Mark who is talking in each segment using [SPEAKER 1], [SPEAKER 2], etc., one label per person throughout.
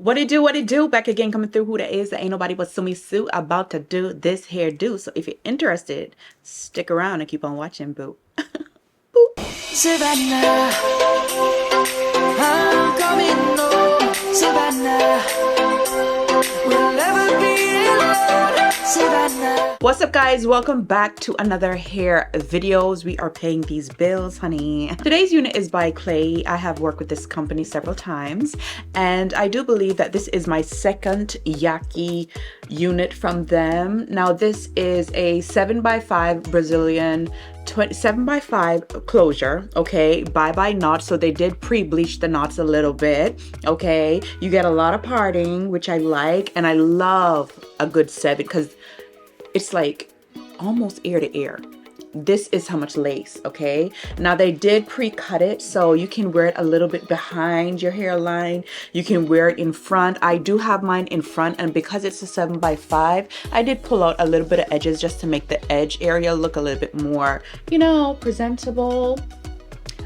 [SPEAKER 1] What it do, what it do? Back again, coming through. Who that is? That ain't nobody but Sumi Sue about to do this hairdo. So if you're interested, stick around and keep on watching, boo. Boo.
[SPEAKER 2] Savannah, I'm coming home. Savannah, we'll never be alone. Savannah.
[SPEAKER 1] What's up, guys? Welcome back to another hair videos. We are paying these bills, honey. Today's unit is by Klaiyi. I have worked with this company several times, and I do believe that this is my second Yaki unit from them. Now, this is a 7x5 Brazilian 7x5 closure, okay, bye knots. So they did pre-bleach the knots a little bit, okay. You get a lot of parting, which I like, and I love a good 7 because it's like almost ear to ear. This is how much lace, okay. Now they did pre-cut it, so you can wear it a little bit behind your hairline. You can wear it in front. I do have mine in front, and because it's a 7x5, I did pull out a little bit of edges just to make the edge area look a little bit more, you know, presentable.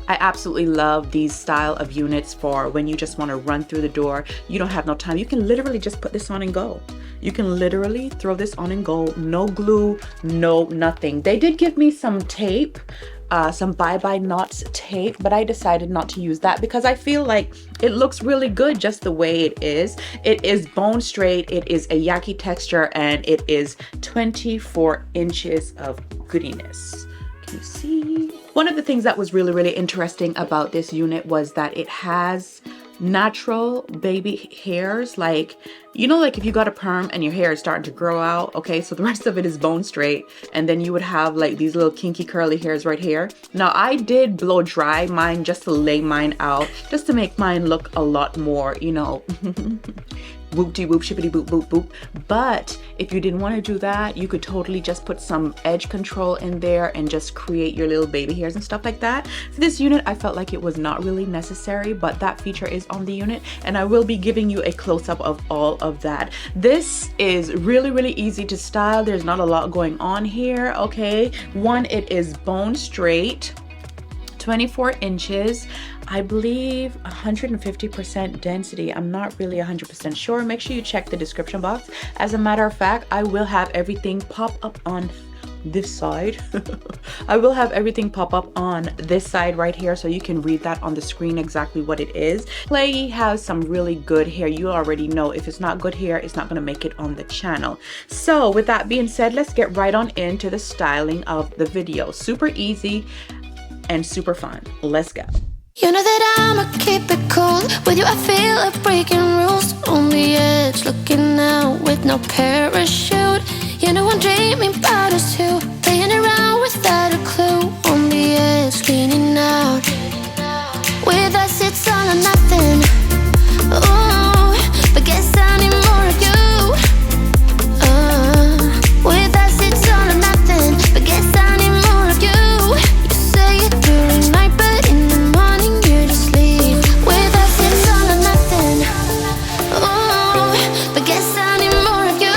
[SPEAKER 1] I absolutely love these style of units for when you just want to run through the door. You don't have no time. You can literally just put this on and go. You can literally throw this on and go. No glue, no nothing. They did give me some tape, some bye-bye knots tape, but I decided not to use that because I feel like it looks really good just the way it is. It is bone straight, it is a Yaki texture, and it is 24 inches of goodiness. Can you see? One of the things that was really interesting about this unit was that it has natural baby hairs, like, you know, like if you got a perm and your hair is starting to grow out, okay, so the rest of it is bone straight, and then you would have like these little kinky curly hairs right here. Now I did blow dry mine just to lay mine out, just to make mine look a lot more, you know, whoop-de whoop, shippity boop boop boop. But if you didn't want to do that, you could totally just put some edge control in there and just create your little baby hairs and stuff like that. For this unit, I felt like it was not really necessary, but that feature is on the unit, and I will be giving you a close-up of all of that. This is really easy to style. There's not a lot going on here, okay. One, it is bone straight, 24 inches, I believe 150% density. I'm not really 100% sure. Make sure you check the description box. As a matter of fact, I will have everything pop up on this side. I will have everything pop up on this side right here, so you can read that on the screen exactly what it is. Klaiyi has some really good hair. You already know if it's not good hair, it's not going to make it on the channel. So with that being said, let's get right on into the styling of the video. Super easy and super fun. Let's go.
[SPEAKER 3] You know that I'ma keep it cool. With you I feel like breaking rules. On the edge, looking out with no parachute. You know I'm dreaming about us two, playing around without a clue. On the edge, leaning out. With us it's all or nothing. Ooh, but guess I need more of you. With us it's all or nothing, but guess I need more of you. You say it during night, but in the morning you just leave. With us it's all or nothing. Ooh, but guess I need more of you.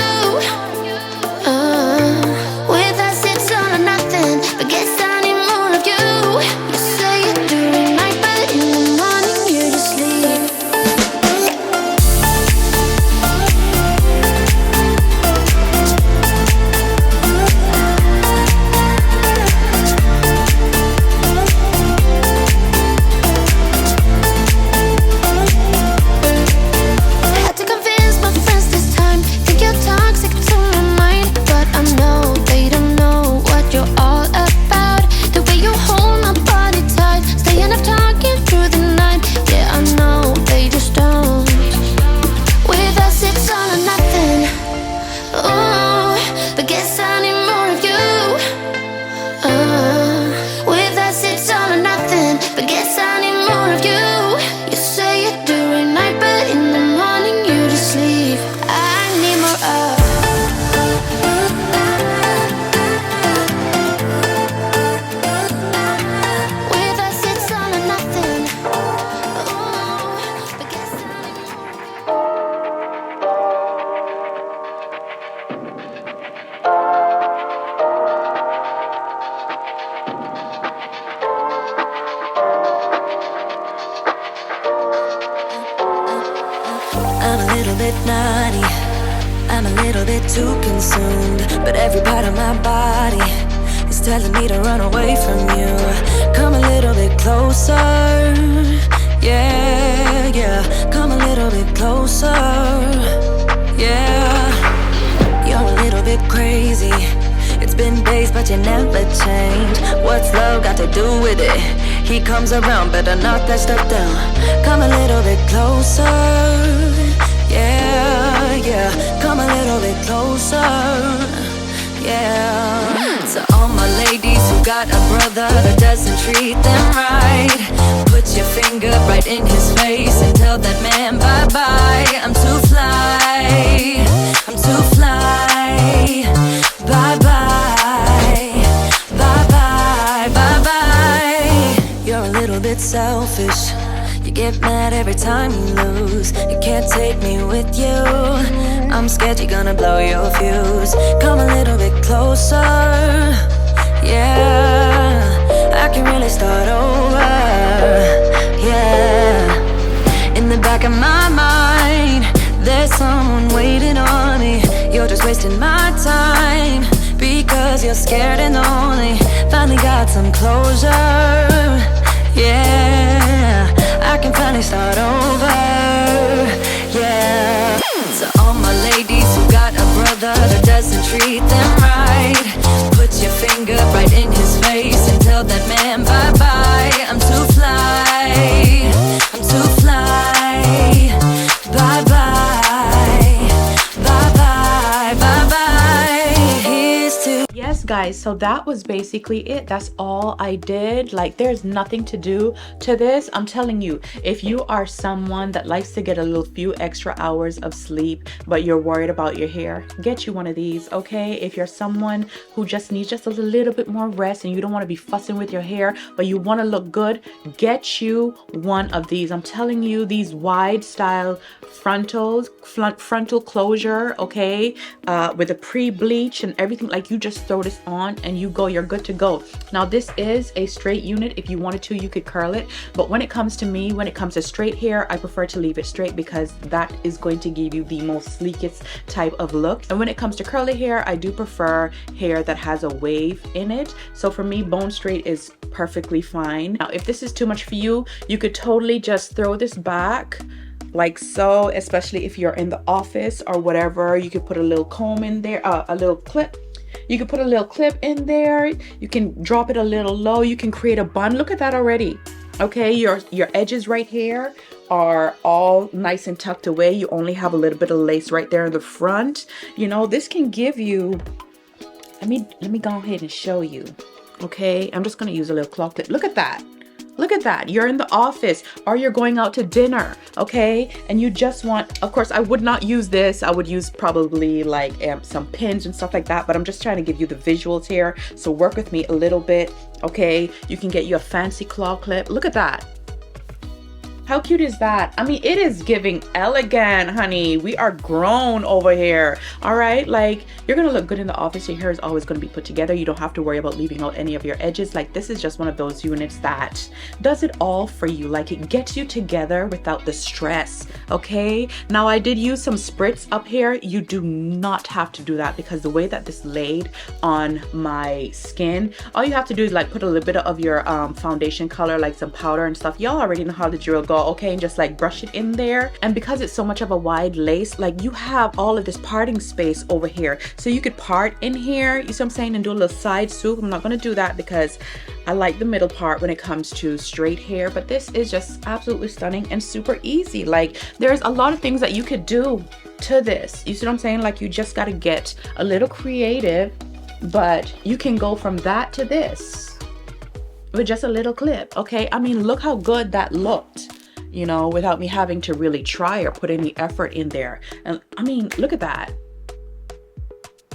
[SPEAKER 2] little bit naughty, I'm a little bit too consumed, but every part of my body is telling me to run away from you. Come a little bit closer, yeah, yeah. Come a little bit closer, yeah. You're a little bit crazy. It's been days, but you never change. What's love got to do with it? He comes around, better knock that stuff down. Come a little bit closer, yeah, yeah. Come a little bit closer, yeah. To all my ladies who got a brother that doesn't treat them right, put your finger right in his face and tell that man bye-bye. I'm too fly, I'm too fly. Bye-bye, bye-bye, bye-bye. You're a little bit selfish. You get mad every time you lose. You can't take me with you. I'm scared you're gonna blow your fuse. Come a little bit closer, yeah. I can really start over, yeah. In the back of my mind, there's someone waiting on me. You're just wasting my time because you're scared and lonely. Finally got some closure, yeah. I can finally start over, yeah. To all my ladies who got a brother that doesn't treat them right, put your finger right in his face and tell that man bye-bye. I'm too fly, I'm too fly. Bye-bye, bye-bye, bye-bye. Here's to...
[SPEAKER 1] Yes, guys, so that was basically it. That's all I did. Like, there's nothing to do to this. I'm telling you, if you are someone that likes to get a little few extra hours of sleep, but you're worried about your hair, get you one of these, okay? If you're someone who just needs just a little bit more rest and you don't want to be fussing with your hair, but you want to look good, get you one of these. I'm telling you, these wide style frontal closure, okay, with a pre-bleach and everything, like, you just throw this on and you go, you're good to go. Now this is a straight unit. If you wanted to, you could curl it, but when it comes to me, when it comes to straight hair, I prefer to leave it straight because that is going to give you the most sleekest type of look. And when it comes to curly hair, I do prefer hair that has a wave in it. So for me, bone straight is perfectly fine. Now if this is too much for you, you could totally just throw this back like so, especially if you're in the office or whatever. You could put a little comb in there, a little clip. You can put a little clip in there. You can drop it a little low. You can create a bun. Look at that already. Okay, your edges right here are all nice and tucked away. You only have a little bit of lace right there in the front. You know, this can give you, let me go ahead and show you. Okay, I'm just gonna use a little claw clip. Look at that. Look at that. You're in the office or you're going out to dinner, okay? And you just want, of course, I would not use this. I would use probably like some pins and stuff like that, but I'm just trying to give you the visuals here. So work with me a little bit, okay? You can get you a fancy claw clip. Look at that. How cute is that? I mean, it is giving elegant, honey. We are grown over here. All right, like, you're gonna look good in the office. Your hair is always gonna be put together. You don't have to worry about leaving out any of your edges. Like, this is just one of those units that does it all for you. Like, it gets you together without the stress, okay? Now, I did use some spritz up here. You do not have to do that because the way that this laid on my skin, all you have to do is like put a little bit of your foundation color, like some powder and stuff. Y'all already know how the drill goes. Okay, and just like brush it in there. And because it's so much of a wide lace, like, you have all of this parting space over here, so you could part in here, you see what I'm saying, and do a little side swoop. I'm not going to do that because I like the middle part when it comes to straight hair, but this is just absolutely stunning and super easy. Like, there's a lot of things that you could do to this, you see what I'm saying? Like, you just got to get a little creative, but you can go from that to this with just a little clip. Okay, I mean, look how good that looked, you know, without me having to really try or put any effort in there. And I mean, look at that.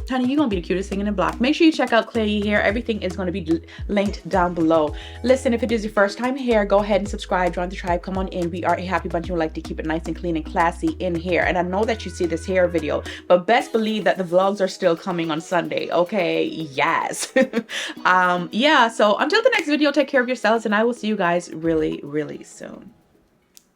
[SPEAKER 1] Honey, you're gonna be the cutest thing in the block. Make sure you check out Klaiyi here. Everything is gonna be linked down below. Listen, if it is your first time here, go ahead and subscribe, join the tribe, come on in. We are a happy bunch who like to keep it nice and clean and classy in here. And I know that you see this hair video, but best believe that the vlogs are still coming on Sunday, okay? Yes. Yeah, so until the next video, take care of yourselves, and I will see you guys really, really soon.